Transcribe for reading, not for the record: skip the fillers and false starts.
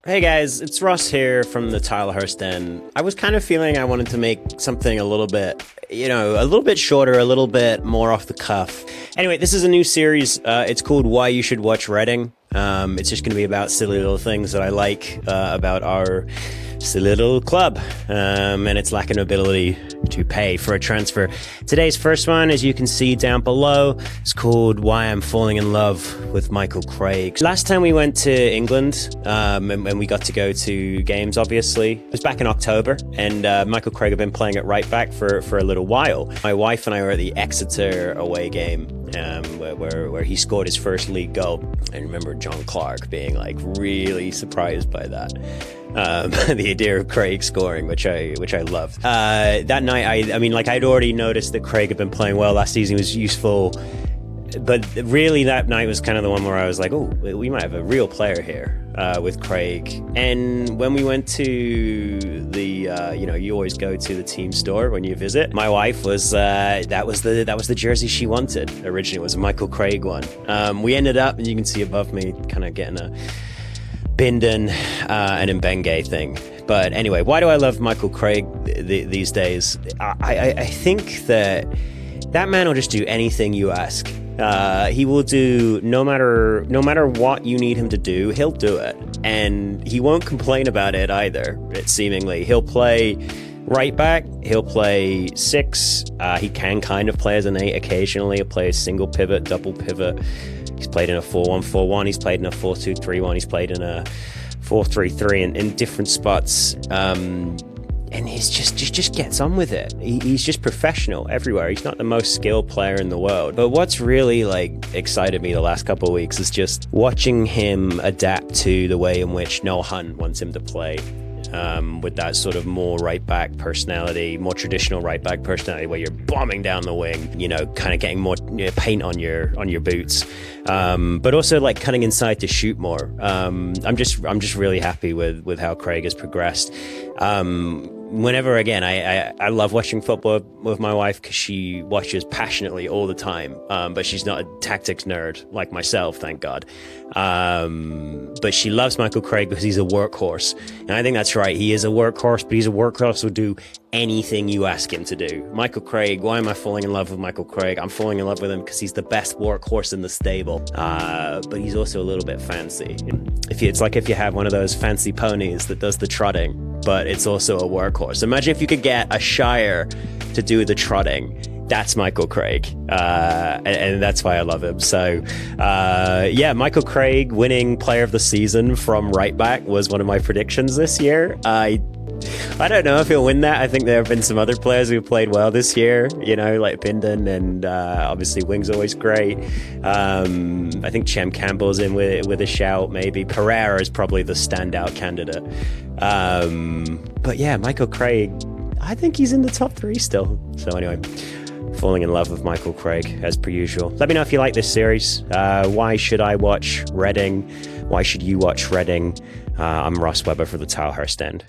Hey guys, it's Ross here from the Tilehurst End. I was kind of feeling I wanted to make something a little bit, a little bit shorter, a little bit more off the cuff. Anyway, this is a new series. It's called Why You Should Watch Reading. It's just going to be about silly little things that I like about our silly little club and its lack of ability to pay for a transfer. Today's first one, as you can see down below, is called Why I'm Falling in Love with Michael Craig. Last time we went to England and we got to go to games, obviously, it was back in October, and Michael Craig had been playing at right back for a little while. My wife and I were at the Exeter away game where he scored his first league goal. I remember John Clark being like really surprised by that. The idea of Craig scoring, which I loved. That night, I'd already noticed that Craig had been playing well last season. He was useful, but really that night was kind of the one where I was like, oh, we might have a real player here with Craig. And when we went to the, you always go to the team store when you visit. My wife was that was the jersey she wanted originally. It was a Michael Craig one. We ended up, and you can see above me, kind of getting a Bindon and Mbenge thing. But anyway, why do I love Michael Craig these days? I think that man will just do anything you ask. He will do no matter what you need him to do, he'll do it. And he won't complain about it either, seemingly. He'll play right back, he'll play 6, he can kind of play as an 8 occasionally. He'll play a single pivot, double pivot. He's played in a 4-1-4-1, he's played in a 4-2-3-1, he's played in a 4-3-3 in different spots. And he just gets on with it. He's just professional everywhere. He's not the most skilled player in the world. But what's really excited me the last couple of weeks is just watching him adapt to the way in which Noel Hunt wants him to play. With that sort of more right-back personality, more traditional right-back personality, where you're bombing down the wing, kind of getting more paint on your boots, but also cutting inside to shoot more. I'm just really happy with how Craig has progressed. Whenever, again, I love watching football with my wife because she watches passionately all the time, but she's not a tactics nerd like myself, thank God. But she loves Michael Craig because he's a workhorse, and I think that's right. He is a workhorse, but he's a workhorse who'll do anything you ask him to do. Michael Craig, why am I falling in love with Michael Craig? I'm falling in love with him because he's the best workhorse in the stable, but he's also a little bit fancy. It's like if you have one of those fancy ponies that does the trotting, but it's also a workhorse. Imagine if you could get a Shire to do the trotting. That's Michael Craig, and that's why I love him. So, Michael Craig winning Player of the Season from right back was one of my predictions this year. I don't know if he'll win that. I think there have been some other players who played well this year, like Bindon, and obviously Wing's always great. I think Chem Campbell's in with a shout, maybe. Pereira is probably the standout candidate. But yeah, Michael Craig, I think he's in the top 3 still. So anyway, falling in love with Michael Craig as per usual. Let me know if you like this series. Why should I watch Reading? Why should you watch Reading? I'm Ross Webber for the Tilehurst End.